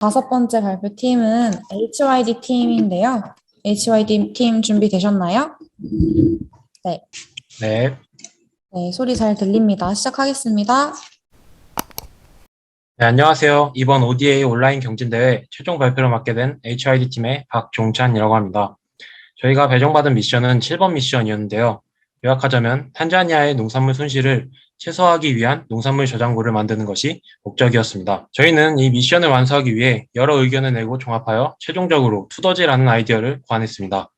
다섯 번째 발표팀은 HYD 팀인데요. HYD 팀 준비되셨나요? 네. 네, 네, 소리 잘 들립니다. 시작하겠습니다. 네, 안녕하세요. 이번 ODA 온라인 경진대회 최종 발표를 맡게 된 HID 팀의 박종찬이라고 합니다. 저희가 배정받은 미션은 7번 미션이었는데요. 요약하자면 탄자니아의 농산물 손실을 최소화하기 위한 농산물 저장고를 만드는 것이 목적이었습니다. 저희는 이 미션을 완수하기 위해 여러 의견을 내고 종합하여 최종적으로 투더지라는 아이디어를 고안했습니다.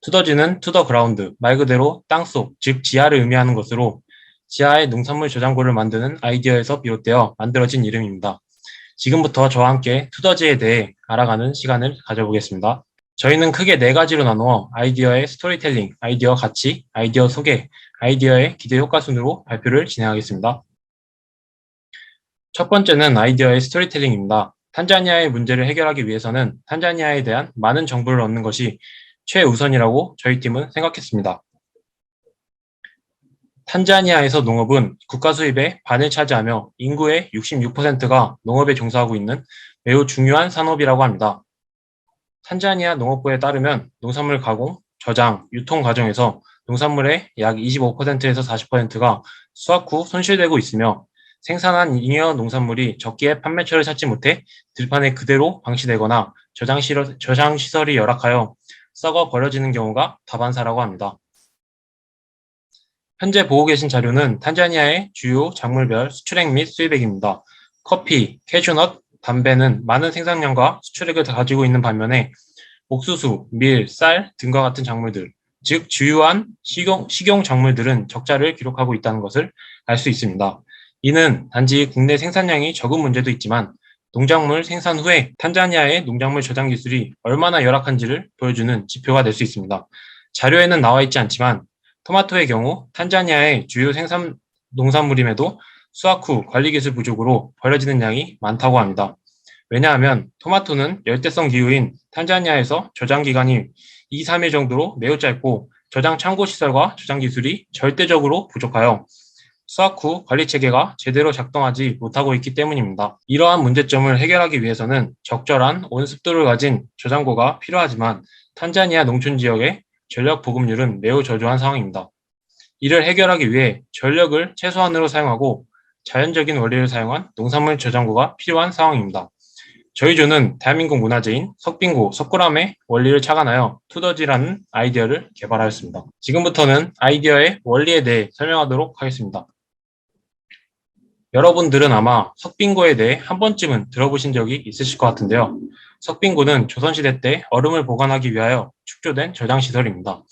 투더지는 투더 그라운드, 말 그대로 땅속, 즉 지하를 의미하는 것으로 지하에 농산물 저장고를 만드는 아이디어에서 비롯되어 만들어진 이름입니다. 지금부터 저와 함께 투더지에 대해 알아가는 시간을 가져보겠습니다. 저희는 크게 네 가지로 나누어 아이디어의 스토리텔링, 아이디어 가치, 아이디어 소개, 아이디어의 기대 효과 순으로 발표를 진행하겠습니다. 첫 번째는 아이디어의 스토리텔링입니다. 탄자니아의 문제를 해결하기 위해서는 탄자니아에 대한 많은 정보를 얻는 것이 최우선이라고 저희 팀은 생각했습니다. 탄자니아에서 농업은 국가 수입의 반을 차지하며 인구의 66%가 농업에 종사하고 있는 매우 중요한 산업이라고 합니다. 탄자니아 농업부에 따르면 농산물 가공, 저장, 유통 과정에서 농산물의 약 25%에서 40%가 수확 후 손실되고 있으며 생산한 잉여 농산물이 적기에 판매처를 찾지 못해 들판에 그대로 방치되거나 저장시설이 열악하여 썩어 버려지는 경우가 다반사라고 합니다. 현재 보고 계신 자료는 탄자니아의 주요 작물별 수출액 및 수입액입니다. 커피, 캐슈넛, 담배는 많은 생산량과 수출액을 가지고 있는 반면에 옥수수, 밀, 쌀 등과 같은 작물들, 즉 주요한 식용 작물들은 적자를 기록하고 있다는 것을 알 수 있습니다. 이는 단지 국내 생산량이 적은 문제도 있지만 농작물 생산 후에 탄자니아의 농작물 저장 기술이 얼마나 열악한지를 보여주는 지표가 될 수 있습니다. 자료에는 나와 있지 않지만 토마토의 경우 탄자니아의 주요 생산 농산물임에도 수확 후 관리 기술 부족으로 버려지는 양이 많다고 합니다. 왜냐하면 토마토는 열대성 기후인 탄자니아에서 저장 기간이 2, 3일 정도로 매우 짧고 저장 창고 시설과 저장 기술이 절대적으로 부족하여 수확 후 관리 체계가 제대로 작동하지 못하고 있기 때문입니다. 이러한 문제점을 해결하기 위해서는 적절한 온습도를 가진 저장고가 필요하지만 탄자니아 농촌 지역의 전력 보급률은 매우 저조한 상황입니다. 이를 해결하기 위해 전력을 최소한으로 사용하고 자연적인 원리를 사용한 농산물 저장고가 필요한 상황입니다. 저희 조는 대한민국 문화재인 석빙고, 석굴암의 원리를 착안하여 투더지라는 아이디어를 개발하였습니다. 지금부터는 아이디어의 원리에 대해 설명하도록 하겠습니다. 여러분들은 아마 석빙고에 대해 한 번쯤은 들어보신 적이 있으실 것 같은데요. 석빙고는 조선시대 때 얼음을 보관하기 위하여 축조된 저장시설입니다.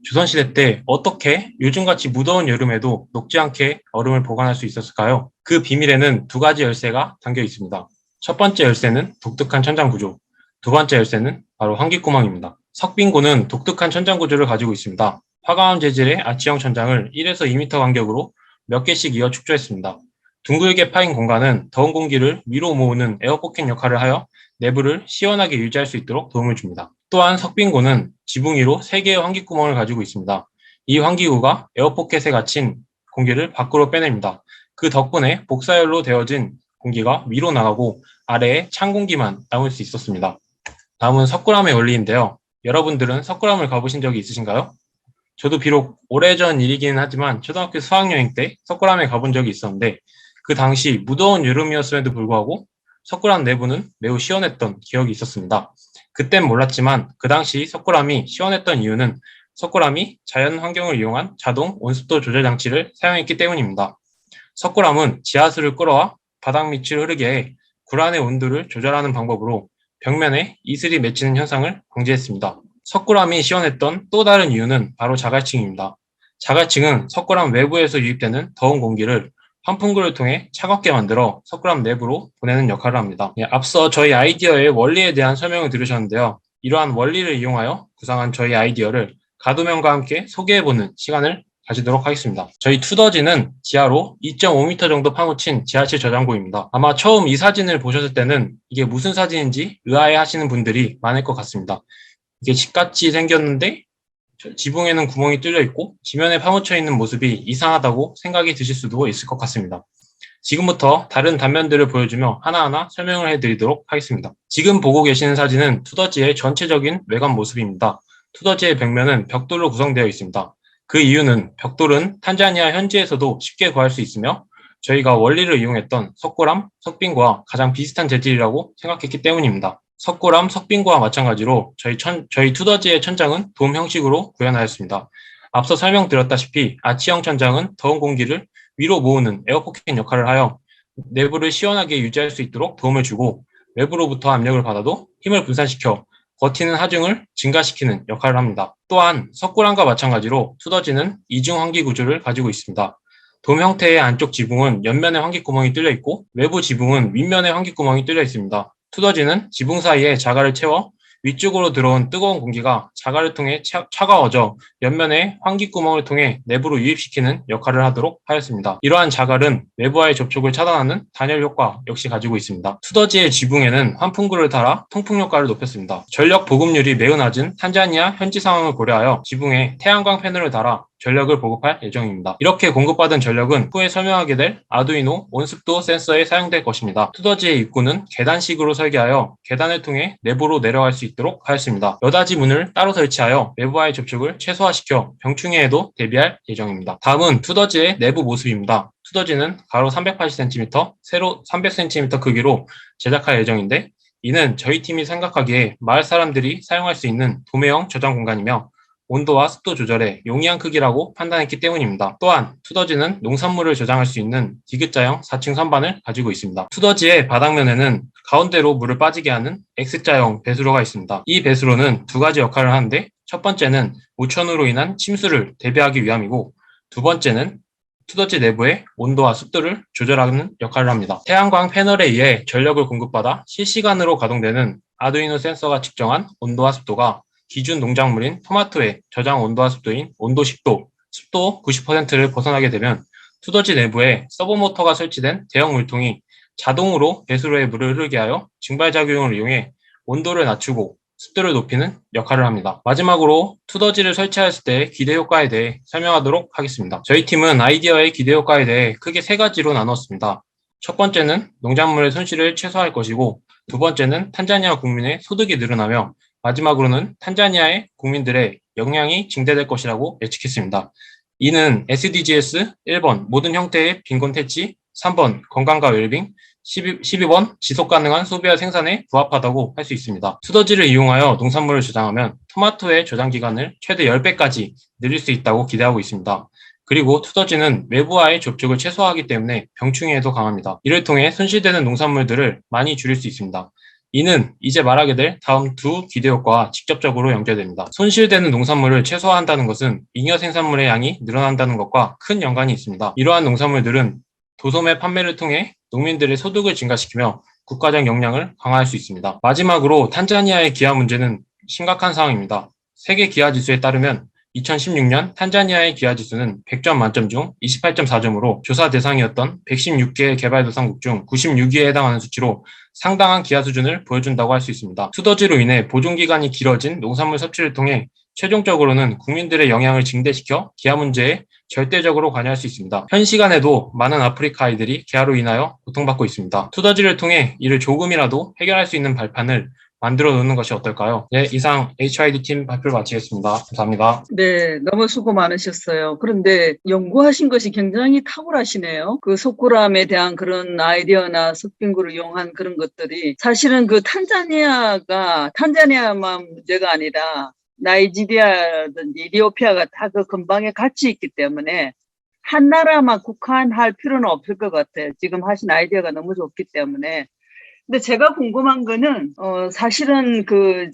조선시대 때 어떻게 요즘같이 무더운 여름에도 녹지 않게 얼음을 보관할 수 있었을까요? 그 비밀에는 두 가지 열쇠가 담겨 있습니다. 첫 번째 열쇠는 독특한 천장 구조, 두 번째 열쇠는 바로 환기구멍입니다. 석빙고는 독특한 천장 구조를 가지고 있습니다. 화강암 재질의 아치형 천장을 1에서 2m 간격으로 몇 개씩 이어 축조했습니다. 둥글게 파인 공간은 더운 공기를 위로 모으는 에어포켓 역할을 하여 내부를 시원하게 유지할 수 있도록 도움을 줍니다. 또한 석빙고는 지붕 위로 3개의 환기구멍을 가지고 있습니다. 이 환기구가 에어포켓에 갇힌 공기를 밖으로 빼냅니다. 그 덕분에 복사열로 되어진 공기가 위로 나가고 아래에 찬 공기만 남을 수 있었습니다. 다음은 석굴암의 원리인데요. 여러분들은 석굴암을 가보신 적이 있으신가요? 저도 비록 오래전 일이기는 하지만 초등학교 수학여행 때 석굴암에 가본 적이 있었는데 그 당시 무더운 여름이었음에도 불구하고 석굴암 내부는 매우 시원했던 기억이 있었습니다. 그땐 몰랐지만 그 당시 석굴암이 시원했던 이유는 석굴암이 자연 환경을 이용한 자동 온습도 조절 장치를 사용했기 때문입니다. 석굴암은 지하수를 끌어와 바닥 밑을 흐르게 해 굴 안의 온도를 조절하는 방법으로 벽면에 이슬이 맺히는 현상을 방지했습니다. 석굴암이 시원했던 또 다른 이유는 바로 자갈층입니다. 자갈층은 석굴암 외부에서 유입되는 더운 공기를 환풍구를 통해 차갑게 만들어 석굴암 내부로 보내는 역할을 합니다. 앞서 저희 아이디어의 원리에 대한 설명을 들으셨는데요. 이러한 원리를 이용하여 구상한 저희 아이디어를 가도면과 함께 소개해보는 시간을 가지도록 하겠습니다. 저희 투더지는 지하로 2.5m 정도 파묻힌 지하실 저장고입니다. 아마 처음 이 사진을 보셨을 때는 이게 무슨 사진인지 의아해 하시는 분들이 많을 것 같습니다. 이게 집같이 생겼는데 지붕에는 구멍이 뚫려 있고 지면에 파묻혀 있는 모습이 이상하다고 생각이 드실 수도 있을 것 같습니다. 지금부터 다른 단면들을 보여주며 하나하나 설명을 해드리도록 하겠습니다. 지금 보고 계시는 사진은 투더지의 전체적인 외관 모습입니다. 투더지의 벽면은 벽돌로 구성되어 있습니다. 그 이유는 벽돌은 탄자니아 현지에서도 쉽게 구할 수 있으며 저희가 원리를 이용했던 석고람, 석빙과 가장 비슷한 재질이라고 생각했기 때문입니다. 석고람, 석빙과 마찬가지로 저희 투더지의 천장은 돔 형식으로 구현하였습니다. 앞서 설명드렸다시피 아치형 천장은 더운 공기를 위로 모으는 에어포켓 역할을 하여 내부를 시원하게 유지할 수 있도록 도움을 주고 외부로부터 압력을 받아도 힘을 분산시켜 버티는 하중을 증가시키는 역할을 합니다. 또한 석고람과 마찬가지로 투더지는 이중 환기 구조를 가지고 있습니다. 돔 형태의 안쪽 지붕은 옆면에 환기구멍이 뚫려 있고 외부 지붕은 윗면에 환기구멍이 뚫려 있습니다. 투더지는 지붕 사이에 자갈을 채워 위쪽으로 들어온 뜨거운 공기가 자갈을 통해 차가워져 옆면에 환기구멍을 통해 내부로 유입시키는 역할을 하도록 하였습니다. 이러한 자갈은 내부와의 접촉을 차단하는 단열 효과 역시 가지고 있습니다. 투더지의 지붕에는 환풍구를 달아 통풍 효과를 높였습니다. 전력 보급률이 매우 낮은 탄자니아 현지 상황을 고려하여 지붕에 태양광 패널을 달아 전력을 보급할 예정입니다. 이렇게 공급받은 전력은 후에 설명하게 될 아두이노 온습도 센서에 사용될 것입니다. 투더지의 입구는 계단식으로 설계하여 계단을 통해 내부로 내려갈 수 있도록 하였습니다. 여닫이 문을 따로 설치하여 외부와의 접촉을 최소화시켜 병충해에도 대비할 예정입니다. 다음은 투더지의 내부 모습입니다. 투더지는 가로 380cm, 세로 300cm 크기로 제작할 예정인데 이는 저희 팀이 생각하기에 마을 사람들이 사용할 수 있는 도매형 저장 공간이며 온도와 습도 조절에 용이한 크기라고 판단했기 때문입니다. 또한 투더지는 농산물을 저장할 수 있는 디귿자형 4층 선반을 가지고 있습니다. 투더지의 바닥면에는 가운데로 물을 빠지게 하는 X자형 배수로가 있습니다. 이 배수로는 두 가지 역할을 하는데 첫 번째는 무천으로 인한 침수를 대비하기 위함이고 두 번째는 투더지 내부의 온도와 습도를 조절하는 역할을 합니다. 태양광 패널에 의해 전력을 공급받아 실시간으로 가동되는 아두이노 센서가 측정한 온도와 습도가 기준 농작물인 토마토의 저장 온도와 습도인 온도 10도, 습도 90%를 벗어나게 되면 투더지 내부에 서버모터가 설치된 대형 물통이 자동으로 배수로에 물을 흐르게 하여 증발작용을 이용해 온도를 낮추고 습도를 높이는 역할을 합니다. 마지막으로 투더지를 설치했을 때의 기대 효과에 대해 설명하도록 하겠습니다. 저희 팀은 아이디어의 기대 효과에 대해 크게 세 가지로 나눴습니다. 첫 번째는 농작물의 손실을 최소화할 것이고 두 번째는 탄자니아 국민의 소득이 늘어나며 마지막으로는 탄자니아의 국민들의 역량이 증대될 것이라고 예측했습니다. 이는 SDGs 1번 모든 형태의 빈곤 퇴치, 3번 건강과 웰빙, 12번 지속 가능한 소비와 생산에 부합하다고 할 수 있습니다. 투더지를 이용하여 농산물을 저장하면 토마토의 저장 기간을 최대 10배까지 늘릴 수 있다고 기대하고 있습니다. 그리고 투더지는 외부와의 접촉을 최소화하기 때문에 병충해에도 강합니다. 이를 통해 손실되는 농산물들을 많이 줄일 수 있습니다. 이는 이제 말하게 될 다음 두 기대 효과와 직접적으로 연결됩니다. 손실되는 농산물을 최소화한다는 것은 잉여 생산물의 양이 늘어난다는 것과 큰 연관이 있습니다. 이러한 농산물들은 도소매 판매를 통해 농민들의 소득을 증가시키며 국가적 역량을 강화할 수 있습니다. 마지막으로 탄자니아의 기아 문제는 심각한 상황입니다. 세계 기아 지수에 따르면 2016년 탄자니아의 기아 지수는 100점 만점 중 28.4점으로 조사 대상이었던 116개의 개발도상국 중 96위에 해당하는 수치로 상당한 기아 수준을 보여준다고 할 수 있습니다. 투더지로 인해 보존기간이 길어진 농산물 섭취를 통해 최종적으로는 국민들의 영향을 증대시켜 기아 문제에 절대적으로 관여할 수 있습니다. 현 시간에도 많은 아프리카 아이들이 기아로 인하여 고통받고 있습니다. 투더지를 통해 이를 조금이라도 해결할 수 있는 발판을 만들어 놓는 것이 어떨까요? 네, 이상 HID 팀 발표를 마치겠습니다. 감사합니다. 네, 너무 수고 많으셨어요. 그런데 연구하신 것이 굉장히 탁월하시네요. 그 속구람에 대한 그런 아이디어나 석빙구를 이용한 그런 것들이 사실은 그 탄자니아만 문제가 아니라 나이지리아든지 이디오피아가 다 그 근방에 같이 있기 때문에 한 나라만 국한할 필요는 없을 것 같아요. 지금 하신 아이디어가 너무 좋기 때문에. 근데 제가 궁금한 거는 사실은 그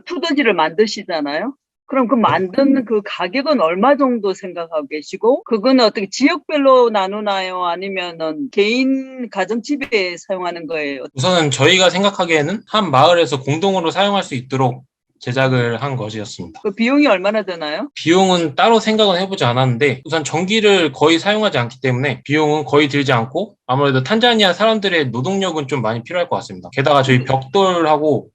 투더지를 만드시잖아요. 그럼 그 만드는 그 가격은 얼마 정도 생각하고 계시고 그거는 어떻게 지역별로 나누나요? 아니면은 개인 가정집에 사용하는 거예요? 우선은 저희가 생각하기에는 한 마을에서 공동으로 사용할 수 있도록 제작을 한 것이었습니다. 그 비용이 얼마나 드나요? 비용은 따로 생각은 해보지 않았는데 우선 전기를 거의 사용하지 않기 때문에 비용은 거의 들지 않고 아무래도 탄자니아 사람들의 노동력은 좀 많이 필요할 것 같습니다. 게다가 저희 벽돌하고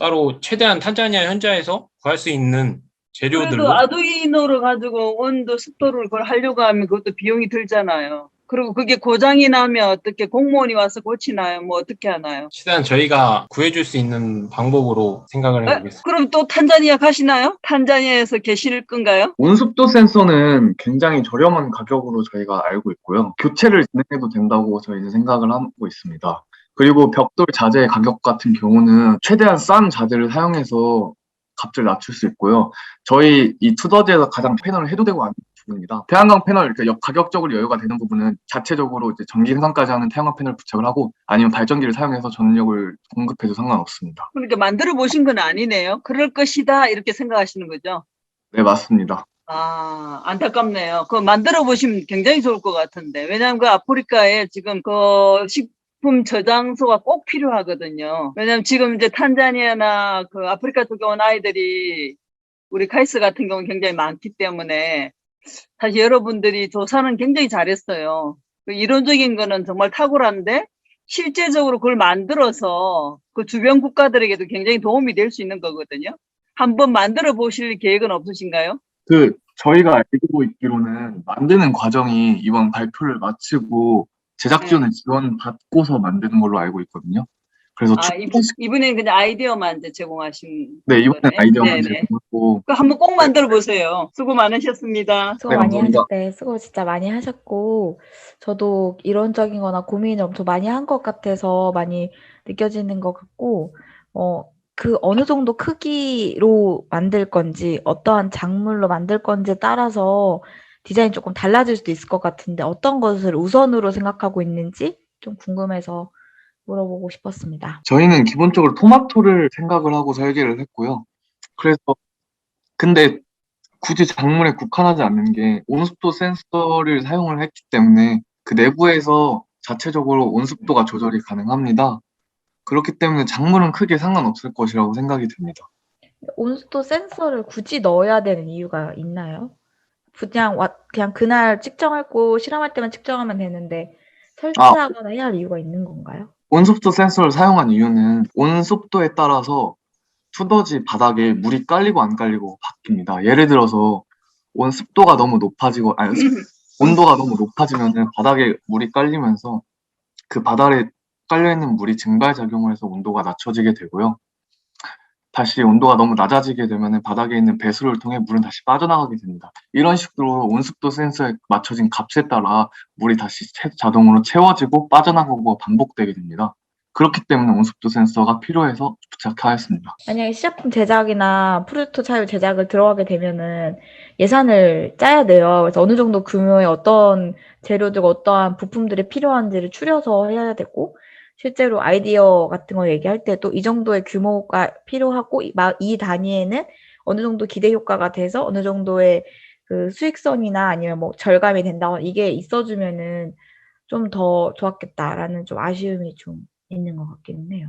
따로 최대한 탄자니아 현지에서 구할 수 있는 재료들로 그래도 아두이노를 가지고 온도 습도를 그걸 하려고 하면 그것도 비용이 들잖아요. 그리고 그게 고장이 나면 어떻게 공무원이 와서 고치나요? 뭐 어떻게 하나요? 최대한 저희가 구해줄 수 있는 방법으로 생각을 해보겠습니다. 그럼 또 탄자니아 가시나요? 탄자니아에서 계실 건가요? 온습도 센서는 굉장히 저렴한 가격으로 저희가 알고 있고요. 교체를 진행해도 된다고 저희는 생각을 하고 있습니다. 그리고 벽돌 자재 가격 같은 경우는 최대한 싼 자재를 사용해서 값을 낮출 수 있고요. 저희 이 투더지에서 가장 패널을 해도 되고 안 해도 부분입니다. 태양광 패널, 이렇게 가격적으로 여유가 되는 부분은 자체적으로 이제 전기 생산까지 하는 태양광 패널 부착을 하고 아니면 발전기를 사용해서 전력을 공급해도 상관없습니다. 그러니까 만들어 보신 건 아니네요. 그럴 것이다 이렇게 생각하시는 거죠? 네, 맞습니다. 아, 안타깝네요. 그거 만들어 보시면 굉장히 좋을 것 같은데. 왜냐하면 그 아프리카에 지금 그 식품 저장소가 꼭 필요하거든요. 왜냐하면 지금 이제 탄자니아나 그 아프리카 쪽에 온 아이들이 우리 카이스 같은 경우는 굉장히 많기 때문에 사실 여러분들이 조사는 굉장히 잘했어요. 그 이론적인 거는 정말 탁월한데 실제적으로 그걸 만들어서 그 주변 국가들에게도 굉장히 도움이 될 수 있는 거거든요. 한번 만들어 보실 계획은 없으신가요? 저희가 알고 있기로는 만드는 과정이 이번 발표를 마치고 제작 지원을 지원받고서 만드는 걸로 알고 있거든요. 그래서 이번에는 그냥 아이디어만 이제 제공하신 네, 이번엔 거네. 아이디어만 네네. 제공하고 그 한번 꼭 만들어 보세요. 수고 많으셨습니다. 수고 네, 많이 감사합니다. 하셨대. 수고 진짜 많이 하셨고, 저도 이론적인 거나 고민을 엄청 많이 한 것 같아서 많이 느껴지는 것 같고, 그 어느 정도 크기로 만들 건지, 어떠한 작물로 만들 건지에 따라서 디자인이 조금 달라질 수도 있을 것 같은데, 어떤 것을 우선으로 생각하고 있는지 좀 궁금해서 물어보고 싶었습니다. 저희는 기본적으로 토마토를 생각을 하고 설계를 했고요. 그래서 근데 굳이 작물에 국한하지 않는 게 온습도 센서를 사용을 했기 때문에 그 내부에서 자체적으로 온습도가 조절이 가능합니다. 그렇기 때문에 작물은 크게 상관없을 것이라고 생각이 듭니다. 온수도 센서를 굳이 넣어야 되는 이유가 있나요? 그냥 그날 측정하고 실험할 때만 측정하면 되는데 설치하거나 해야 할 이유가 있는 건가요? 온습도 센서를 사용한 이유는 온습도에 따라서 투더지 바닥에 물이 깔리고 안 깔리고 바뀝니다. 예를 들어서 온습도가 너무 높아지고 온도가 너무 높아지면은 바닥에 물이 깔리면서 그 바닥에 깔려있는 물이 증발작용을 해서 온도가 낮춰지게 되고요. 다시 온도가 너무 낮아지게 되면 바닥에 있는 배수를 통해 물은 다시 빠져나가게 됩니다. 이런 식으로 온습도 센서에 맞춰진 값에 따라 물이 다시 자동으로 채워지고 빠져나가고 반복되게 됩니다. 그렇기 때문에 온습도 센서가 필요해서 부착하였습니다. 만약에 시작품 제작이나 프로토타입 제작을 들어가게 되면은 예산을 짜야 돼요. 그래서 어느 정도 규모의 어떤 재료들과 어떠한 부품들이 필요한지를 추려서 해야 되고, 실제로 아이디어 같은 거 얘기할 때도 이 정도의 규모가 필요하고 이 단위에는 어느 정도 기대 효과가 돼서 어느 정도의 그 수익성이나 아니면 뭐 절감이 된다거나 이게 있어주면은 좀 더 좋았겠다라는 좀 아쉬움이 좀 있는 것 같기는 해요.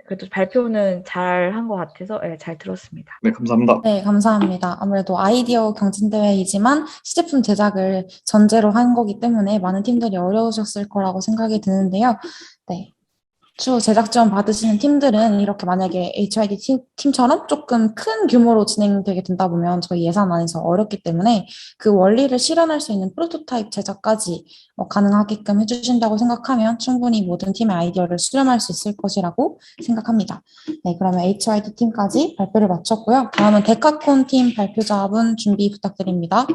그래도 발표는 잘한 것 같아서 잘 들었습니다. 네, 감사합니다. 네, 감사합니다. 아무래도 아이디어 경진대회이지만 시제품 제작을 전제로 한 거기 때문에 많은 팀들이 어려우셨을 거라고 생각이 드는데요. 네. 추후 제작 지원 받으시는 팀들은 이렇게 만약에 HID 팀처럼 조금 큰 규모로 진행되게 된다 보면 저희 예산 안에서 어렵기 때문에 그 원리를 실현할 수 있는 프로토타입 제작까지 가능하게끔 해주신다고 생각하면 충분히 모든 팀의 아이디어를 수렴할 수 있을 것이라고 생각합니다. 네, 그러면 HID 팀까지 발표를 마쳤고요. 다음은 데카콘 팀 발표자분 준비 부탁드립니다.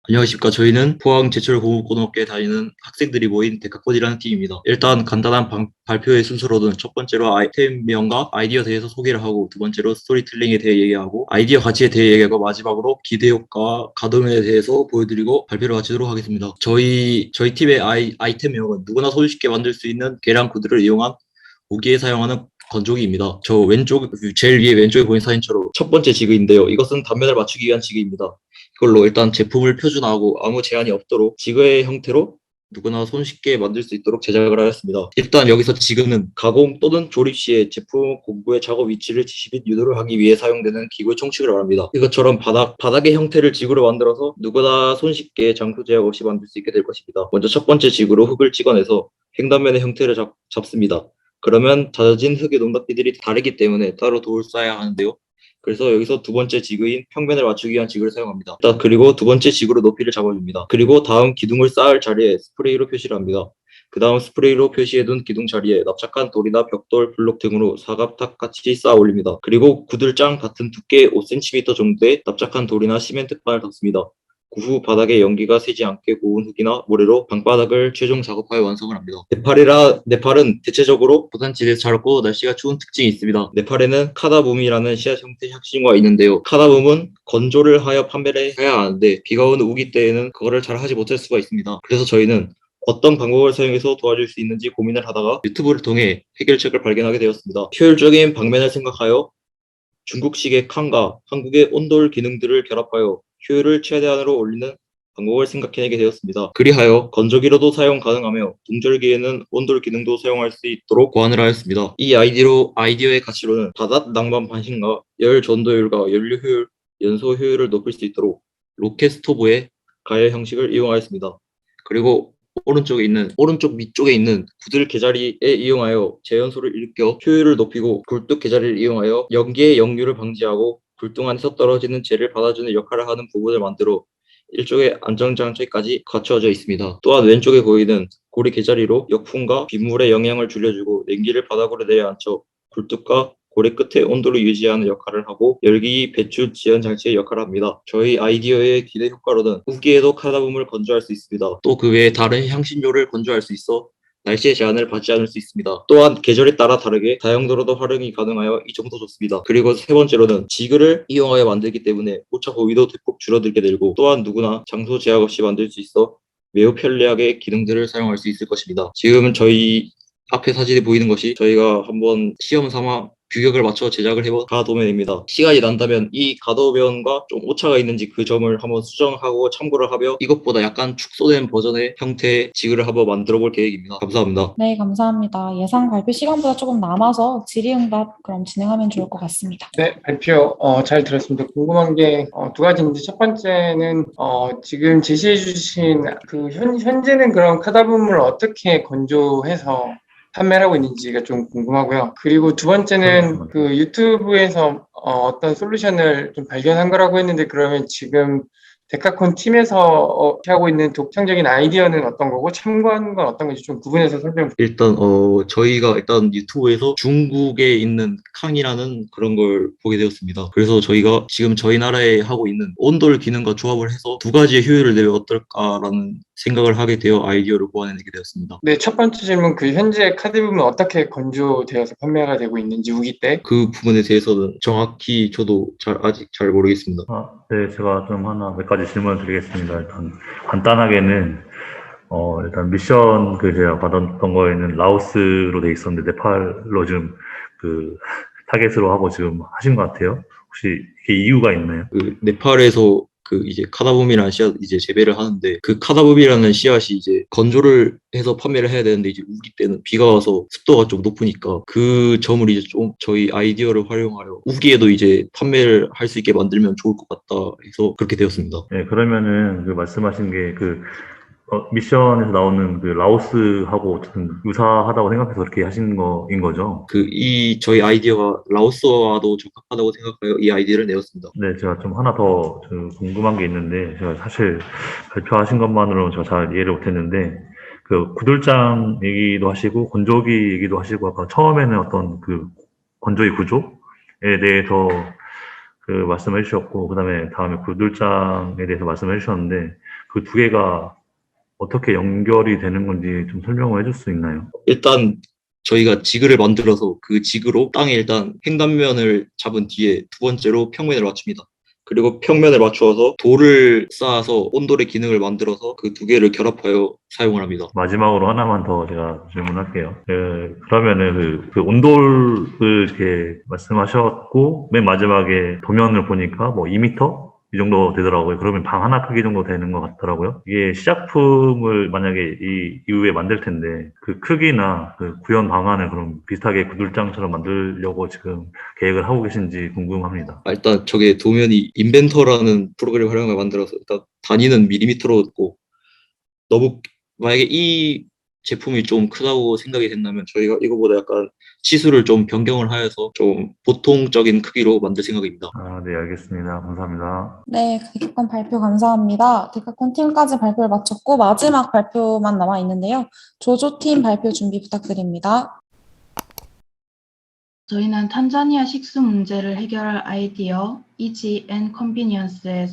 안녕하십니까. 저희는 포항제철공업고등학교에 다니는 학생들이 모인 데카콘이라는 팀입니다. 일단 간단한 발표의 순서로는 첫 번째로 아이템명과 아이디어 대해서 소개를 하고, 두 번째로 스토리텔링에 대해 얘기하고, 아이디어 가치에 대해 얘기하고, 마지막으로 기대 효과와 가동에 대해서 보여드리고 발표를 마치도록 하겠습니다. 저희 팀의 아이템명은 누구나 손쉽게 만들 수 있는 계량 구드를 이용한 무기에 사용하는 건조기입니다. 제일 위에 왼쪽에 보이는 사진처럼 첫 번째 지그인데요. 이것은 단면을 맞추기 위한 지그입니다. 이걸로 일단 제품을 표준화하고 아무 제한이 없도록 지그의 형태로 누구나 손쉽게 만들 수 있도록 제작을 하였습니다. 일단 여기서 지그는 가공 또는 조립 시에 제품 공구의 작업 위치를 지시 및 유도를 하기 위해 사용되는 기구의 총칙을 말합니다. 이것처럼 바닥의 형태를 지구로 만들어서 누구나 손쉽게 장소 제약 없이 만들 수 있게 될 것입니다. 먼저 첫 번째 지구로 흙을 찍어내서 횡단면의 형태를 잡습니다. 그러면 잦아진 흙의 농락비들이 다르기 때문에 따로 돌 쏴야 하는데요. 그래서 여기서 두 번째 지그인 평면을 맞추기 위한 지그를 사용합니다. 그리고 두 번째 지그로 높이를 잡아줍니다. 그리고 다음 기둥을 쌓을 자리에 스프레이로 표시를 합니다. 그 다음 스프레이로 표시해둔 기둥 자리에 납작한 돌이나 벽돌, 블록 등으로 사각탑 같이 쌓아 올립니다. 그리고 구들장 같은 두께 5cm 정도의 납작한 돌이나 시멘트판을 덮습니다. 그 후 바닥에 연기가 새지 않게 고운 흙이나 모래로 방바닥을 최종 작업하여 완성을 합니다. 네팔은 대체적으로 고산지대에서 자랐고 날씨가 추운 특징이 있습니다. 네팔에는 카다붐이라는 씨앗 형태 혁신과가 있는데요. 카다붐은 건조를 하여 판매를 해야 하는데 비가 오는 우기 때에는 그거를 잘 하지 못할 수가 있습니다. 그래서 저희는 어떤 방법을 사용해서 도와줄 수 있는지 고민을 하다가 유튜브를 통해 해결책을 발견하게 되었습니다. 효율적인 방면을 생각하여 중국식의 칸과 한국의 온돌 기능들을 결합하여 효율을 최대한으로 올리는 방법을 생각해내게 되었습니다. 그리하여 건조기로도 사용 가능하며 동절기에는 온돌 기능도 사용할 수 있도록 고안을 하였습니다. 이 아이디어의 가치로는 바닥 낭만 반신과 열 전도율과 연료 효율, 연소 효율을 높일 수 있도록 로켓 스토브의 가열 형식을 이용하였습니다. 그리고 오른쪽 밑쪽에 있는 구들 개자리에 이용하여 재연소를 일으켜 효율을 높이고 굴뚝 개자리를 이용하여 연기의 역류를 방지하고 굴뚝 안에서 떨어지는 재를 받아주는 역할을 하는 부분을 만들어 일종의 안전장치까지 갖춰져 있습니다. 또한 왼쪽에 보이는 고리 개자리로 역풍과 빗물의 영향을 줄여주고 냉기를 바닥으로 내려앉혀 굴뚝과 고리 끝에 온도를 유지하는 역할을 하고 열기 배출 지연 장치의 역할을 합니다. 저희 아이디어의 기대 효과로는 우기에도 카다뮴을 건조할 수 있습니다. 또 그 외에 다른 향신료를 건조할 수 있어 날씨의 제한을 받지 않을 수 있습니다. 또한 계절에 따라 다르게 다용도로도 활용이 가능하여 이 점도 좋습니다. 그리고 세 번째로는 지그를 이용하여 만들기 때문에 오차 범위도 대폭 줄어들게 되고 또한 누구나 장소 제약 없이 만들 수 있어 매우 편리하게 기능들을 사용할 수 있을 것입니다. 지금 저희 앞에 사진에 보이는 것이 저희가 한번 시험 삼아 규격을 맞춰 제작을 해본 가도면입니다. 시간이 난다면 이 가도면과 좀 오차가 있는지 그 점을 한번 수정하고 참고를 하며 이것보다 약간 축소된 버전의 형태의 지그를 한번 만들어 볼 계획입니다. 감사합니다. 네, 감사합니다. 예상 발표 시간보다 조금 남아서 질의응답 그럼 진행하면 좋을 것 같습니다. 네, 발표 잘 들었습니다. 궁금한 게 두 가지인데 첫 번째는 지금 제시해 주신 그 현재는 그럼 카다뮴을 어떻게 건조해서 판매를 하고 있는지가 좀 궁금하고요. 그리고 두 번째는 그 유튜브에서 어떤 솔루션을 좀 발견한 거라고 했는데 그러면 지금 데카콘 팀에서 하고 있는 독창적인 아이디어는 어떤 거고 참고한 건 어떤 건지 좀 구분해서 설명 일단 저희가 유튜브에서 중국에 있는 캉이라는 그런 걸 보게 되었습니다. 그래서 저희가 지금 저희 나라에 하고 있는 온돌 기능과 조합을 해서 두 가지의 효율을 내면 어떨까라는 생각을 하게 되어 아이디어를 고안해내게 되었습니다. 네, 첫 번째 질문 그 현재 카드뮴은 어떻게 건조되어서 판매가 되고 있는지 우기 때 그 부분에 대해서는 정확히 저도 아직 잘 모르겠습니다. 네, 제가 좀 몇 가지 질문을 드리겠습니다. 일단, 간단하게는, 일단 미션 제가 받았던 거에는 라오스로 돼 있었는데, 네팔로 지금 타겟으로 하고 지금 하신 것 같아요. 혹시 이게 이유가 있나요? 네팔에서 이제 카다뮴이라는 씨앗 이제 재배를 하는데 그 카다뮴이라는 씨앗이 이제 건조를 해서 판매를 해야 되는데 이제 우기 때는 비가 와서 습도가 좀 높으니까 그 점을 이제 좀 저희 아이디어를 활용하여 우기에도 이제 판매를 할 수 있게 만들면 좋을 것 같다 해서 그렇게 되었습니다. 네, 그러면은 말씀하신 게 미션에서 나오는 라오스하고 어쨌든 유사하다고 생각해서 그렇게 하신 거인 거죠? 저희 아이디어가 라오스와도 적합하다고 생각하여 이 아이디어를 내었습니다. 네, 제가 좀 하나 더 궁금한 게 있는데, 제가 사실 발표하신 것만으로는 제가 잘 이해를 못했는데, 구들장 얘기도 하시고, 건조기 얘기도 하시고, 아까 처음에는 어떤 건조기 구조에 대해서 말씀해 주셨고, 다음에 구들장에 대해서 말씀해 주셨는데, 그 두 개가 어떻게 연결이 되는 건지 좀 설명을 해줄 수 있나요? 일단 저희가 지그를 만들어서 그 지그로 땅에 일단 횡단면을 잡은 뒤에 두 번째로 평면을 맞춥니다. 그리고 평면을 맞추어서 돌을 쌓아서 온돌의 기능을 만들어서 그 두 개를 결합하여 사용을 합니다. 마지막으로 하나만 더 제가 질문할게요. 그러면은 온돌을 이렇게 말씀하셨고, 맨 마지막에 도면을 보니까 2m? 이 정도 되더라고요. 그러면 방 하나 크기 정도 되는 것 같더라고요. 이게 시작품을 만약에 이 이후에 만들 텐데 그 크기나 구현 방안을 그럼 비슷하게 구들장처럼 만들려고 지금 계획을 하고 계신지 궁금합니다. 일단 저게 도면이 인벤터라는 프로그램을 활용해 만들어서 일단 단위는 밀리미터로 있고 너무 만약에 이 제품이 좀 크다고 생각이 된다면 저희가 이거보다 약간 치수를 좀 변경을 하여서 좀 보통적인 크기로 만들 생각입니다. 아, 네, 알겠습니다. 감사합니다. 네, 데카콘 발표 감사합니다. 데카콘 팀까지 발표를 마쳤고 마지막 발표만 남아 있는데요. 조조팀 발표 준비 부탁드립니다. 저희는 탄자니아 식수 문제를 해결할 아이디어 Easy and Convenience에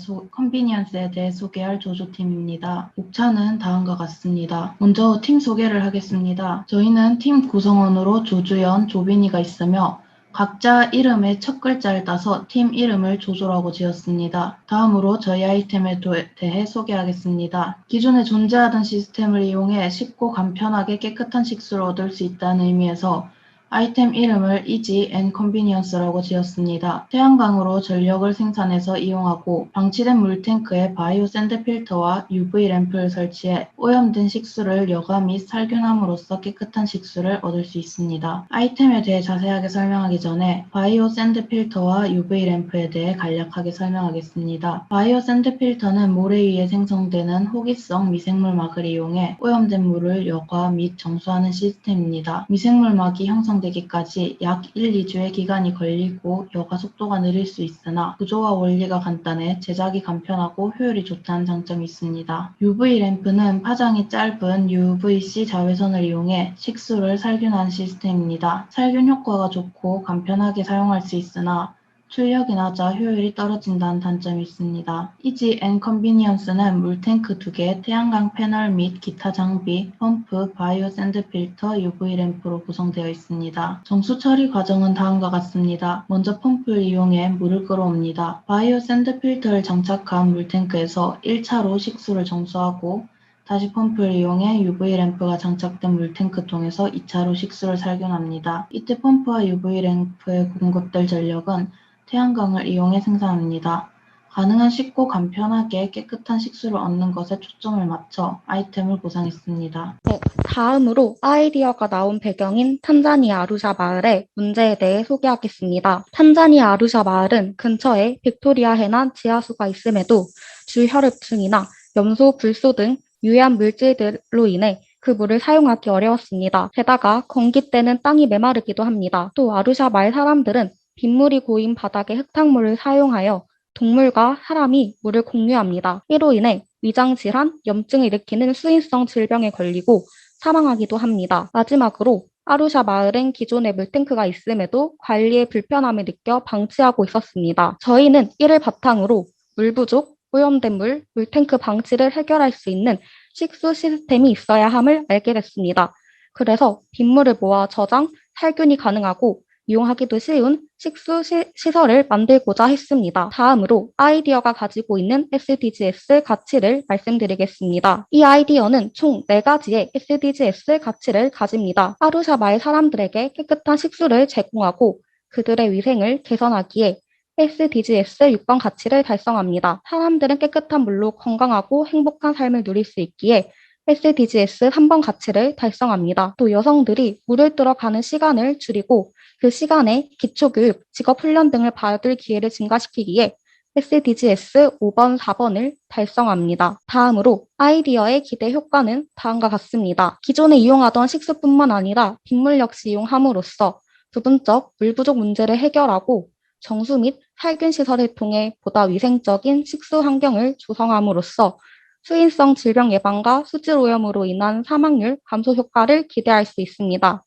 대해 소개할 조조팀입니다. 목차는 다음과 같습니다. 먼저 팀 소개를 하겠습니다. 저희는 팀 구성원으로 조주연, 조빈이가 있으며 각자 이름의 첫 글자를 따서 팀 이름을 조조라고 지었습니다. 다음으로 저희 아이템에 대해 소개하겠습니다. 기존에 존재하던 시스템을 이용해 쉽고 간편하게 깨끗한 식수를 얻을 수 있다는 의미에서 아이템 이름을 Easy and Convenience라고 지었습니다. 태양광으로 전력을 생산해서 이용하고 방치된 물탱크에 바이오 샌드 필터와 UV 램프를 설치해 오염된 식수를 여과 및 살균함으로써 깨끗한 식수를 얻을 수 있습니다. 아이템에 대해 자세하게 설명하기 전에 바이오 샌드 필터와 UV 램프에 대해 간략하게 설명하겠습니다. 바이오 샌드 필터는 모래 위에 생성되는 호기성 미생물막을 이용해 오염된 물을 여과 및 정수하는 시스템입니다. 미생물막이 형성되기까지 약 1-2주의 기간이 걸리고 여과 속도가 느릴 수 있으나 구조와 원리가 간단해 제작이 간편하고 효율이 좋다는 장점이 있습니다. UV 램프는 파장이 짧은 UVC 자외선을 이용해 식수를 살균하는 시스템입니다. 살균 효과가 좋고 간편하게 사용할 수 있으나 출력이 낮아 효율이 떨어진다는 단점이 있습니다. Easy and Convenience는 물탱크 2개, 태양광 패널 및 기타 장비, 펌프, 바이오 샌드 필터, UV 램프로 구성되어 있습니다. 정수 처리 과정은 다음과 같습니다. 먼저 펌프를 이용해 물을 끌어옵니다. 바이오 샌드 필터를 장착한 물탱크에서 1차로 식수를 정수하고 다시 펌프를 이용해 UV 램프가 장착된 물탱크 통해서 2차로 식수를 살균합니다. 이때 펌프와 UV 램프에 공급될 전력은 태양광을 이용해 생산합니다. 가능한 쉽고 간편하게 깨끗한 식수를 얻는 것에 초점을 맞춰 아이템을 구상했습니다. 다음으로 아이디어가 나온 배경인 탄자니아 아루샤 마을의 문제에 대해 소개하겠습니다. 탄자니아 아루샤 마을은 근처에 빅토리아 해안 지하수가 있음에도 주혈흡증이나 염소, 불소 등 유해한 물질들로 인해 그 물을 사용하기 어려웠습니다. 게다가 건기 때는 땅이 메마르기도 합니다. 또 아루샤 마을 사람들은 빗물이 고인 바닥의 흙탕물을 사용하여 동물과 사람이 물을 공유합니다. 이로 인해 위장질환, 염증을 일으키는 수인성 질병에 걸리고 사망하기도 합니다. 마지막으로 아루샤 마을엔 기존에 물탱크가 있음에도 관리에 불편함을 느껴 방치하고 있었습니다. 저희는 이를 바탕으로 물 부족, 오염된 물, 물탱크 방치를 해결할 수 있는 식수 시스템이 있어야 함을 알게 됐습니다. 그래서 빗물을 모아 저장, 살균이 가능하고 이용하기도 쉬운 식수 시설을 만들고자 했습니다. 다음으로 아이디어가 가지고 있는 SDGs 가치를 말씀드리겠습니다. 이 아이디어는 총 4가지의 SDGs 가치를 가집니다. 아루샤 마을 사람들에게 깨끗한 식수를 제공하고 그들의 위생을 개선하기에 SDGs 6번 가치를 달성합니다. 사람들은 깨끗한 물로 건강하고 행복한 삶을 누릴 수 있기에 SDGs 3번 가치를 달성합니다. 또 여성들이 물을 들어가는 시간을 줄이고 그 시간에 기초교육, 직업훈련 등을 받을 기회를 증가시키기에 SDGs 5번, 4번을 달성합니다. 다음으로 아이디어의 기대 효과는 다음과 같습니다. 기존에 이용하던 식수뿐만 아니라 빗물 역시 이용함으로써 부분적 물 부족 문제를 해결하고 정수 및 살균 시설을 통해 보다 위생적인 식수 환경을 조성함으로써 수인성 질병 예방과 수질 오염으로 인한 사망률 감소 효과를 기대할 수 있습니다.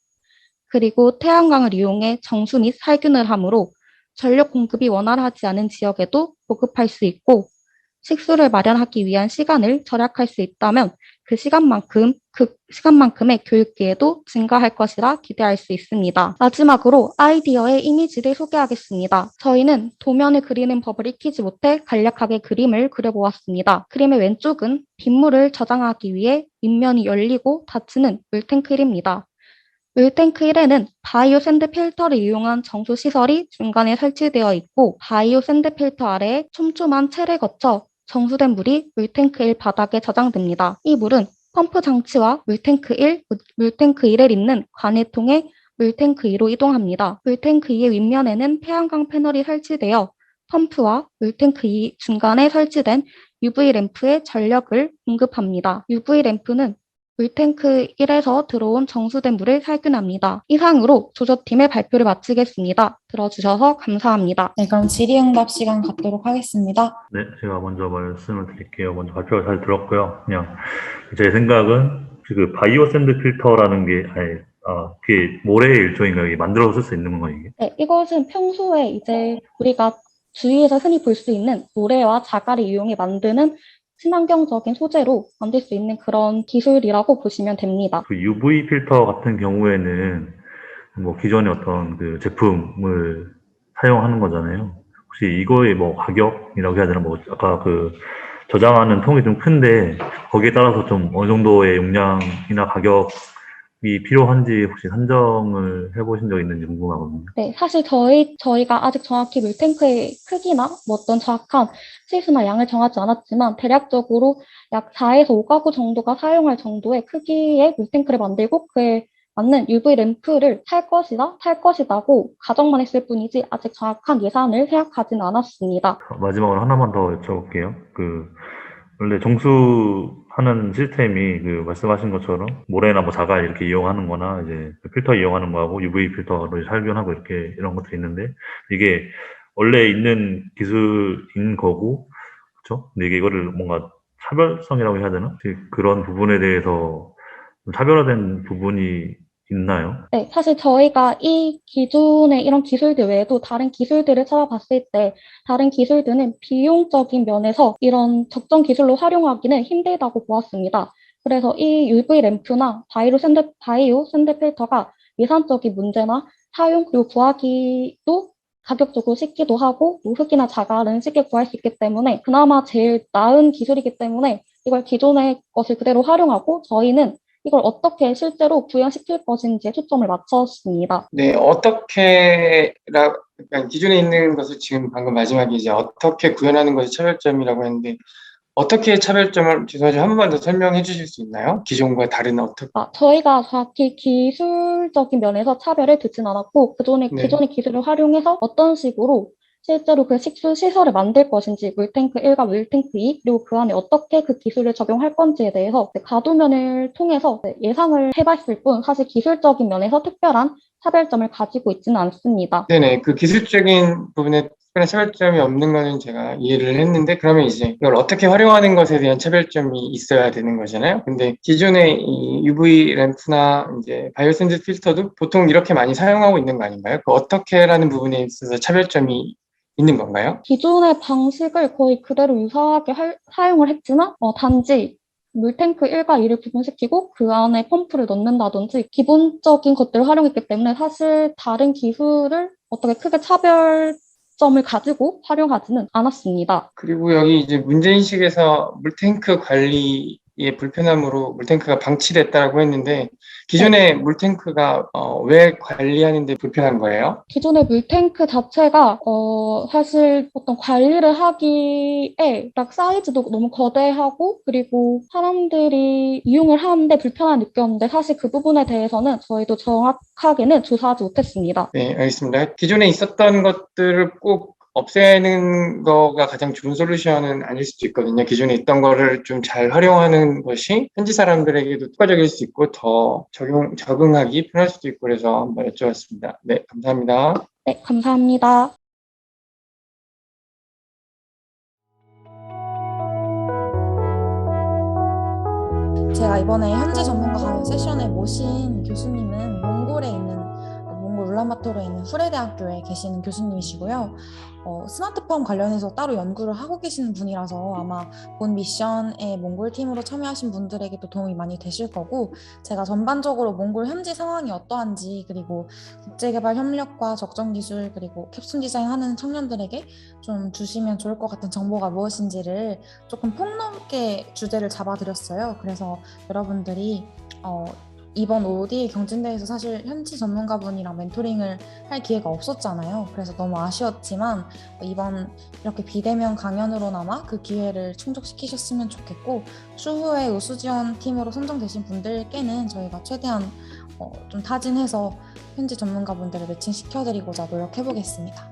그리고 태양광을 이용해 정수 및 살균을 하므로 전력 공급이 원활하지 않은 지역에도 보급할 수 있고 식수를 마련하기 위한 시간을 절약할 수 있다면 그 시간만큼의 교육 기회도 증가할 것이라 기대할 수 있습니다. 마지막으로 아이디어의 이미지를 소개하겠습니다. 저희는 도면을 그리는 법을 익히지 못해 간략하게 그림을 그려보았습니다. 그림의 왼쪽은 빗물을 저장하기 위해 윗면이 열리고 닫히는 물탱크 1입니다. 물탱크 1에는 바이오 샌드 필터를 이용한 정수 시설이 중간에 설치되어 있고 바이오 샌드 필터 아래에 촘촘한 채를 거쳐 정수된 물이 물탱크 1 바닥에 저장됩니다. 이 물은 펌프 장치와 물탱크 1, 물탱크 1을 잇는 관을 통해 물탱크 2로 이동합니다. 물탱크 2의 윗면에는 태양광 패널이 설치되어 펌프와 물탱크 2 중간에 설치된 UV 램프에 전력을 공급합니다. UV 램프는 물탱크 1에서 들어온 정수된 물을 살균합니다. 이상으로 조조팀의 발표를 마치겠습니다. 들어주셔서 감사합니다. 네, 그럼 질의응답 시간 갖도록 하겠습니다. 네, 제가 먼저 말씀을 드릴게요. 먼저 발표를 잘 들었고요. 그냥 제 생각은 그 바이오 샌드 필터라는 게 그게 모래의 일종인가요? 이게 만들어서 쓸 수 있는 건가요, 이게? 네, 이것은 평소에 이제 우리가 주위에서 흔히 볼 수 있는 모래와 자갈을 이용해 만드는 친환경적인 소재로 만들 수 있는 그런 기술이라고 보시면 됩니다. 그 UV 필터 같은 경우에는 뭐 기존의 어떤 그 제품을 사용하는 거잖아요. 혹시 이거의 뭐 가격이라고 해야 되나? 뭐 아까 그 저장하는 통이 좀 큰데 거기에 따라서 좀 어느 정도의 용량이나 가격이 필요한지 혹시 산정을 해보신 적 있는지 궁금하거든요. 네, 사실 저희가 아직 정확히 물탱크의 크기나 뭐 어떤 정확한 치수나 양을 정하지 않았지만 대략적으로 약 4에서 5가구 정도가 사용할 정도의 크기의 물탱크를 만들고 그에 맞는 UV 램프를 살 것이다고 가정만 했을 뿐이지 아직 정확한 예산을 생각하지는 않았습니다. 마지막으로 하나만 더 여쭤볼게요. 원래 정수하는 시스템이 말씀하신 것처럼 모래나 뭐 자갈 이렇게 이용하는 거나 이제 필터 이용하는 거하고 UV 필터로 살균하고 이렇게 이런 것들이 있는데 이게 원래 있는 기술인 거고, 그렇죠? 근데 이거를 뭔가 차별성이라고 해야 되나? 그런 부분에 대해서 좀 차별화된 부분이 있나요? 네, 사실 저희가 이 기존의 이런 기술들 외에도 다른 기술들을 찾아봤을 때 다른 기술들은 비용적인 면에서 이런 적정 기술로 활용하기는 힘들다고 보았습니다. 그래서 이 UV 램프나 바이오 샌드 필터가 예산적인 문제나 사용 그리고 구하기도 가격적으로 쉽기도 하고 뭐 흙이나 자갈은 쉽게 구할 수 있기 때문에 그나마 제일 나은 기술이기 때문에 이걸 기존의 것을 그대로 활용하고 저희는 이걸 어떻게 실제로 구현시킬 것인지에 초점을 맞췄습니다. 네, 그러니까 기존에 있는 것을 지금 방금 마지막에 이제 어떻게 구현하는 것이 차별점이라고 했는데 어떻게 차별점을 죄송하지만 한 번만 더 설명해 주실 수 있나요? 기존과 다른 어떻게? 저희가 정확히 기술적인 면에서 차별을 두진 않았고 네. 기존의 기술을 활용해서 어떤 식으로 실제로 그 시설을 만들 것인지 물탱크 1과 물탱크 2 그리고 그 안에 어떻게 그 기술을 적용할 건지에 대해서 가도면을 통해서 예상을 해봤을 뿐 사실 기술적인 면에서 특별한 차별점을 가지고 있지는 않습니다. 네네, 그 기술적인 부분에 특별한 차별점이 없는 거는 제가 이해를 했는데 그러면 이제 이걸 어떻게 활용하는 것에 대한 차별점이 있어야 되는 거잖아요. 근데 기존의 이 UV 램프나 이제 바이오샌드 필터도 보통 이렇게 많이 사용하고 있는 거 아닌가요? 그 어떻게라는 부분에 있어서 차별점이 있는 건가요? 기존의 방식을 거의 그대로 유사하게 사용을 했지만 단지 물탱크 1과 2를 구분시키고 그 안에 펌프를 넣는다든지 기본적인 것들을 활용했기 때문에 사실 다른 기술을 어떻게 크게 차별점을 가지고 활용하지는 않았습니다. 그리고 여기 이제 문제인식에서 물탱크 관리의 불편함으로 물탱크가 방치됐다라고 했는데 기존의 물탱크가 왜 관리하는데 불편한 거예요? 기존의 물탱크 자체가 사실 어떤 관리를 하기에 딱 사이즈도 너무 거대하고 그리고 사람들이 이용을 하는데 불편함을 느꼈는데 사실 그 부분에 대해서는 저희도 정확하게는 조사하지 못했습니다. 네, 알겠습니다. 기존에 있었던 것들을 꼭 없애는 거가 가장 좋은 솔루션은 아닐 수도 있거든요. 기존에 있던 거를 좀 잘 활용하는 것이 현지 사람들에게도 효과적일 수 있고 더 적응하기 편할 수도 있고 그래서 한번 여쭤봤습니다. 네, 감사합니다. 네, 감사합니다. 제가 이번에 현지 전문가 강연 세션에 모신 교수님은 몽골 울란바토르에 있는 후레대학교에 계시는 교수님이시고요. 스마트폰 관련해서 따로 연구를 하고 계시는 분이라서 아마 본 미션에 몽골 팀으로 참여하신 분들에게도 도움이 많이 되실 거고 제가 전반적으로 몽골 현지 상황이 어떠한지 그리고 국제개발 협력과 적정기술 그리고 캡슐 디자인하는 청년들에게 좀 주시면 좋을 것 같은 정보가 무엇인지를 조금 폭넓게 주제를 잡아드렸어요. 그래서 여러분들이 이번 ODA 경진대회에서 사실 현지 전문가분이랑 멘토링을 할 기회가 없었잖아요. 그래서 너무 아쉬웠지만 이번 이렇게 비대면 강연으로나마 그 기회를 충족시키셨으면 좋겠고 추후에 우수지원 팀으로 선정되신 분들께는 저희가 최대한 좀 타진해서 현지 전문가분들을 매칭시켜드리고자 노력해보겠습니다.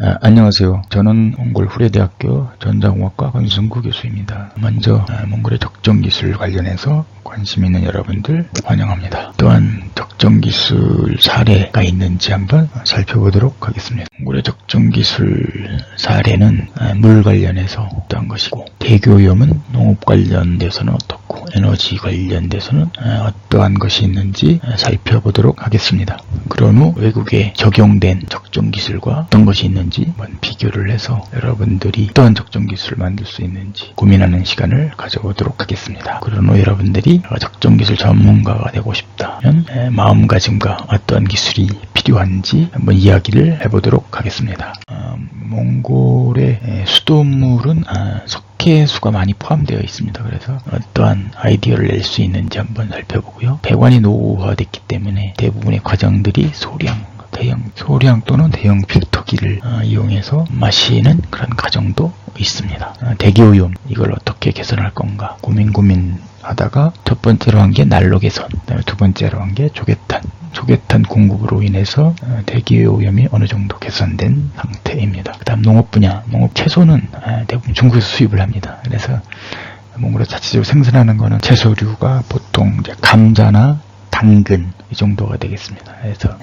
안녕하세요. 저는 몽골 후레대학교 전자공학과 권순구 교수입니다. 먼저 몽골의 적정기술 관련해서 관심 있는 여러분들 환영합니다. 또한 적정기술 사례가 있는지 한번 살펴보도록 하겠습니다. 몽골의 적정기술 사례는 물 관련해서 어떠한 것이고, 대기오염은 농업 관련돼서는 어떻고, 에너지 관련돼서는 어떠한 것이 있는지 살펴보도록 하겠습니다. 그런 후 외국에 적용된 적정기술과 어떤 것이 있는지 한번 비교를 해서 여러분들이 어떠한 적정기술을 만들 수 있는지 고민하는 시간을 가져보도록 하겠습니다. 그런 후 여러분들이 적정기술 전문가가 되고 싶다면 마음가짐과 어떠한 기술이 필요한지 한번 이야기를 해보도록 하겠습니다. 몽골의 수돗물은 석회수가 많이 포함되어 있습니다. 그래서 어떠한 아이디어를 낼 수 있는지 한번 살펴보고요. 배관이 노후화됐기 때문에 대부분의 과정들이 소량 또는 대형 필터기를 이용해서 마시는 그런 과정도 있습니다. 대기오염, 이걸 어떻게 개선할 건가 고민하다가 첫 번째로 한 게 난로 개선, 그다음에 두 번째로 한 게 조개탄 공급으로 인해서 대기오염이 어느 정도 개선된 상태입니다. 그 다음 농업 분야, 농업 채소는 대부분 중국에서 수입을 합니다. 그래서 몽골에서 자체적으로 생산하는 거는 채소류가 보통 이제 감자나 당근 이 정도가 되겠습니다. 그래서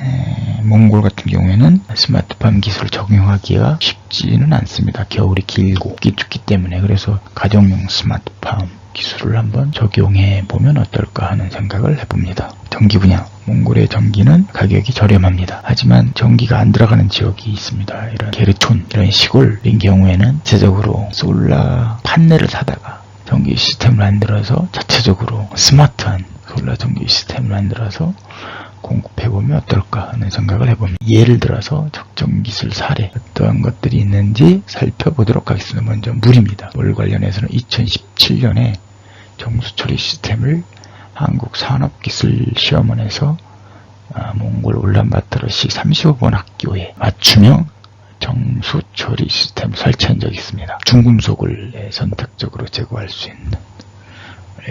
몽골 같은 경우에는 스마트팜 기술을 적용하기가 쉽지는 않습니다. 겨울이 길고 춥기 때문에. 그래서 가정용 스마트팜 기술을 한번 적용해 보면 어떨까 하는 생각을 해봅니다. 전기 분야, 몽골의 전기는 가격이 저렴합니다. 하지만 전기가 안 들어가는 지역이 있습니다. 이런 게르촌, 이런 시골인 경우에는 자체적으로 솔라 판넬을 사다가 전기 시스템을 만들어서 자체적으로 스마트한 솔라 전기 시스템을 만들어서 공급해보면 어떨까 하는 생각을 해봅니다. 예를 들어서 적정기술 사례 어떠한 것들이 있는지 살펴보도록 하겠습니다. 먼저 물입니다. 물 관련해서는 2017년에 정수처리 시스템을 한국산업기술시험원에서 몽골 울란바토르시 35번 학교에 맞춤형 정수처리 시스템을 설치한 적이 있습니다. 중금속을 선택적으로 제거할 수 있는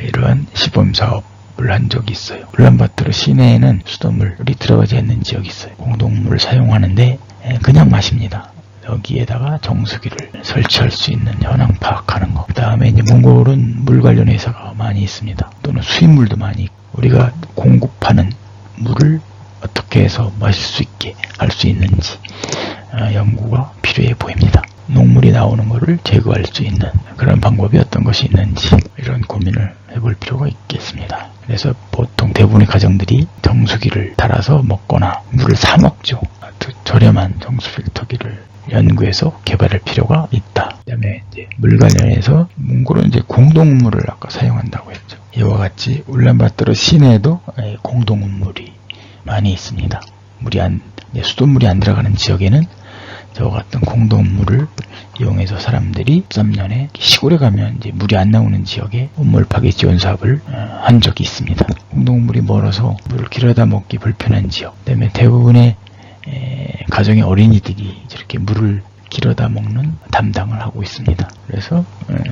이러한 시범사업을 한 적이 있어요. 울란바토르 시내에는 수돗물이 들어가지 않는 지역이 있어요. 공동물을 사용하는데 그냥 마십니다. 여기에다가 정수기를 설치할 수 있는 현황 파악하는 거. 그 다음에 이제 몽골은 물 관련 회사가 많이 있습니다. 또는 수입물도 많이 있고, 우리가 공급하는 물을 어떻게 해서 마실 수 있게 할 수 있는지 연구가 필요해 보입니다. 녹물이 나오는 것을 제거할 수 있는 그런 방법이 어떤 것이 있는지 이런 고민을 해볼 필요가 있겠습니다. 그래서 보통 대부분의 가정들이 정수기를 달아서 먹거나 물을 사 먹죠. 아주 저렴한 정수 필터기를 연구해서 개발할 필요가 있다. 그다음에 이제 물 관련해서 몽골은 이제 공동물을 아까 사용한다고 했죠. 이와 같이 울란바토르 시내에도 공동물이 많이 있습니다. 수돗물이 안 들어가는 지역에는 저와 같은 공동물을 이용해서 사람들이 13년에 시골에 가면 이제 물이 안 나오는 지역에 온물 파괴 지원 사업을 한 적이 있습니다. 공동물이 멀어서 물을 길어다 먹기 불편한 지역, 그다음에 대부분의 가정의 어린이들이 저렇게 물을 길어다 먹는 담당을 하고 있습니다. 그래서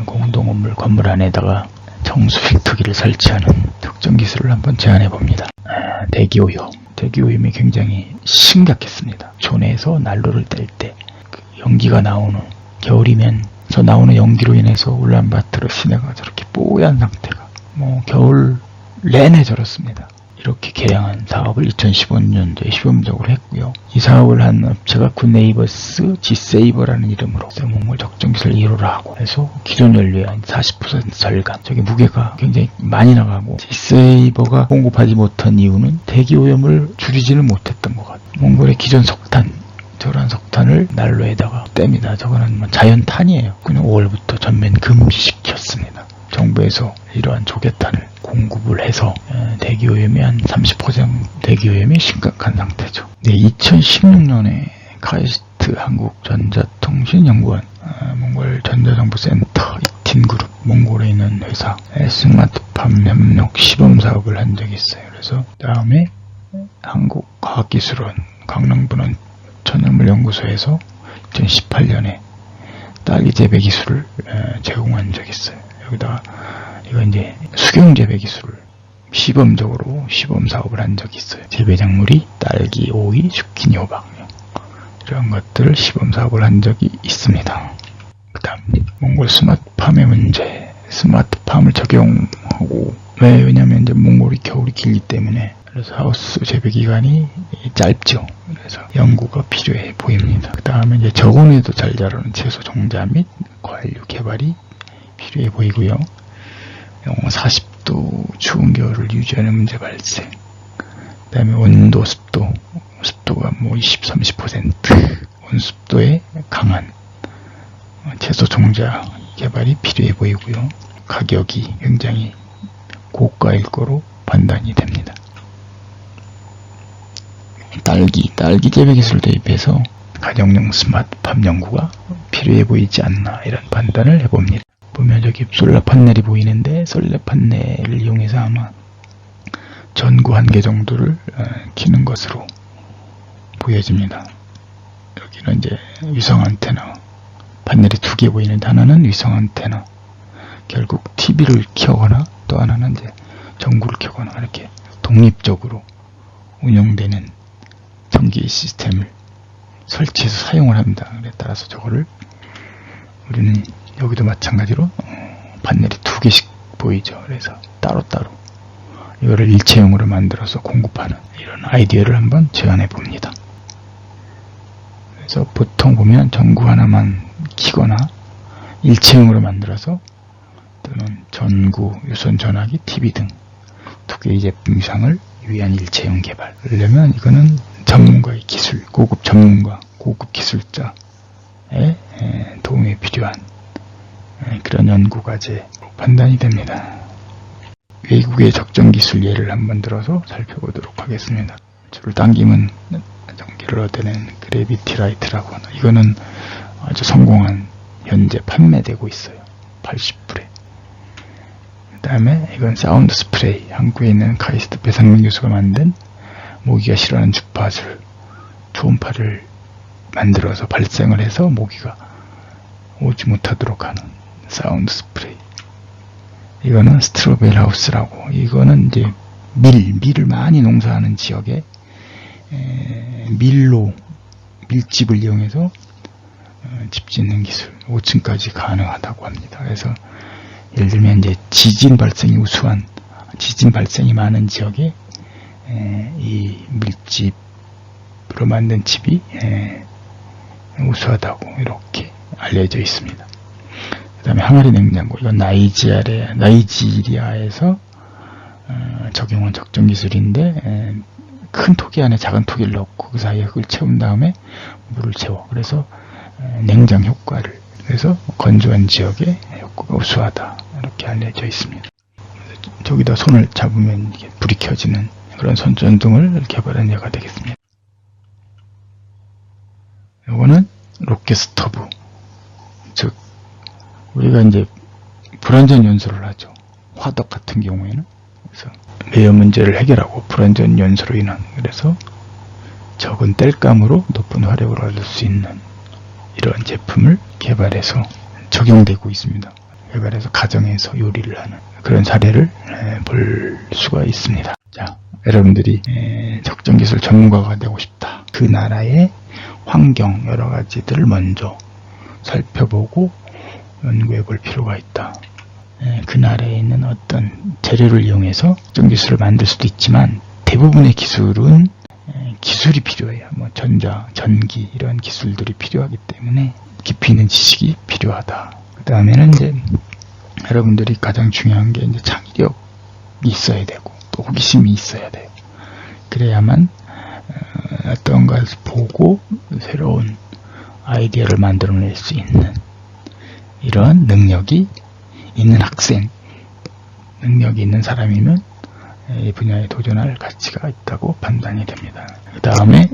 공동건물 건물 안에다가 정수 필터기를 설치하는 특정 기술을 한번 제안해 봅니다. 대기오염이 굉장히 심각했습니다. 촌에서 난로를 뗄 때 연기가 나오는, 겨울이면서 나오는 연기로 인해서 울란바토르 시내가 저렇게 뽀얀 상태가 겨울 내내 저렇습니다. 이렇게 개량한 사업을 2015년도에 시범적으로 했고요. 이 사업을 한 업체가 굿네이버스 G세이버라는 이름으로 몽골 적정기술 1호를 하고, 그래서 기존 연료의 한 40% 절감, 저게 무게가 굉장히 많이 나가고, G세이버가 공급하지 못한 이유는 대기오염을 줄이지는 못했던 것 같아요. 몽골의 기존 석탄, 저런 석탄을 난로에다가 뗍니다. 저거는 자연탄이에요. 그냥 5월부터 전면 금지시켰습니다. 정부에서 이러한 조개탄을 공급을 해서 대기오염이 한 30% 대기오염이 심각한 상태죠. 2016년에 카이스트 한국전자통신연구원, 몽골 전자정보센터 이틴그룹, 몽골에 있는 회사 스마트팜 협력 시범사업을 한 적이 있어요. 그래서 다음에 한국과학기술원 강릉분원 천연물연구소에서 2018년에 딸기 재배 기술을 제공한 적이 있어요. 여기다가 이거 이제 수경 재배 기술을 시범적으로 시범 사업을 한 적이 있어요. 재배 작물이 딸기, 오이, zucchini, 호박 이런 것들을 시범 사업을 한 적이 있습니다. 그 다음 몽골 스마트팜의 문제. 스마트팜을 적용하고 왜냐면 이제 몽골이 겨울이 길기 때문에 그래서 하우스 재배 기간이 짧죠. 그래서 연구가 필요해 보입니다. 그 다음에 이제 저온에도 잘 자라는 채소 종자 및 과일류 개발이 필요해 보이고요. 40도 추운 겨울을 유지하는 문제 발생. 그 다음에 온도, 습도가 뭐 20, 30% 온습도에 강한 채소 종자 개발이 필요해 보이고요. 가격이 굉장히 고가일 거로 판단이 됩니다. 딸기 재배 기술 도입해서 가정용 스마트팜 연구가 필요해 보이지 않나 이런 판단을 해봅니다. 보면 저기 솔라 판넬이 보이는데 솔라 판넬을 이용해서 아마 전구 1개 정도를 키는 것으로 보여집니다. 여기는 이제 위성 안테나 판넬이 2개 보이는데 하나는 위성 안테나, 결국 TV를 켜거나 또 하나는 이제 전구를 켜거나 이렇게 독립적으로 운영되는 전기 시스템을 설치해서 사용을 합니다. 그래 따라서 저거를 우리는 여기도 마찬가지로 판넬이 2개씩 보이죠. 그래서 따로따로 이거를 일체형으로 만들어서 공급하는 이런 아이디어를 한번 제안해 봅니다. 그래서 보통 보면 전구 하나만 키거나 일체형으로 만들어서 또는 전구, 유선 전화기, TV 등 2개의 제품 이상을 위한 일체형 개발. 그러려면 이거는 전문가의 기술, 고급 전문가, 고급 기술자의 도움이 필요한 그런 연구 과제로 판단이 됩니다. 외국의 적정 기술 예를 한번 들어서 살펴보도록 하겠습니다. 줄을 당기면 전기를 얻어내는 그래비티 라이트라고 하나. 이거는 아주 성공한 현재 판매되고 있어요. 80불에. 그 다음에 이건 사운드 스프레이. 한국에 있는 카이스트 배상민 교수가 만든 모기가 싫어하는 주파줄, 초음파를 만들어서 발생을 해서 모기가 오지 못하도록 하는 사운드 스프레이. 이거는 스트로벨 하우스라고. 이거는 이제 밀을 많이 농사하는 지역에 밀집을 이용해서 집 짓는 기술 5층까지 가능하다고 합니다. 그래서 예를 들면 이제 지진 발생이 많은 지역에 이 밀집으로 만든 집이 우수하다고 이렇게 알려져 있습니다. 그 다음에 항아리 냉장고. 이건 나이지리아에서 적용한 적정 기술인데 큰 토기 안에 작은 토기를 넣고 그 사이에 흙을 채운 다음에 물을 채워. 그래서 냉장 효과를. 그래서 건조한 지역에 효과가 우수하다. 이렇게 알려져 있습니다. 저기다 손을 잡으면 이게 불이 켜지는 그런 손전등을 개발한 예가 되겠습니다. 이거는 로켓 스토브. 즉 우리가 이제 불완전 연소를 하죠. 화덕 같은 경우에는. 그래서 매연 문제를 해결하고 불완전 연소로 인한, 그래서 적은 땔감으로 높은 화력을 얻을 수 있는 이런 제품을 개발해서 적용되고 있습니다. 개발해서 가정에서 요리를 하는 그런 사례를 볼 수가 있습니다. 자, 여러분들이 적정 기술 전문가가 되고 싶다. 그 나라의 환경 여러 가지들을 먼저 살펴보고 연구해 볼 필요가 있다. 그 나라에 있는 어떤 재료를 이용해서 적정 기술을 만들 수도 있지만 대부분의 기술은 기술이 필요해요. 뭐 전기 이런 기술들이 필요하기 때문에 깊이 있는 지식이 필요하다. 그 다음에는 이제 여러분들이 가장 중요한 게 이제 창의력이 있어야 되고 또 호기심이 있어야 돼요. 그래야만 어떤 것을 보고 새로운 아이디어를 만들어낼 수 있는 이런 능력이 있는 학생, 능력이 있는 사람이면 이 분야에 도전할 가치가 있다고 판단이 됩니다. 그 다음에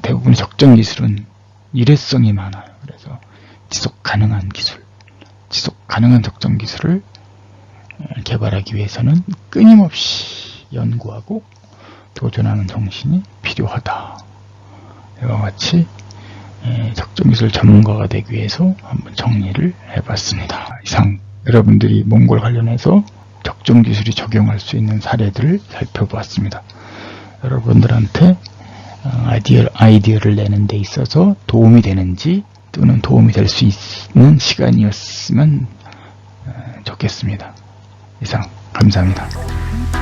대부분의 적정 기술은 일회성이 많아요. 그래서 지속 가능한 기술, 지속 가능한 적정 기술을 개발하기 위해서는 끊임없이 연구하고 도전하는 정신이 필요하다. 이와 같이 적정 기술 전문가가 되기 위해서 한번 정리를 해봤습니다. 이상 여러분들이 몽골 관련해서 적정 기술이 적용할 수 있는 사례들을 살펴보았습니다. 여러분들한테 아이디어를 내는 데 있어서 도움이 되는지 또는 도움이 될 수 있는 시간이었으면 좋겠습니다. 이상 감사합니다.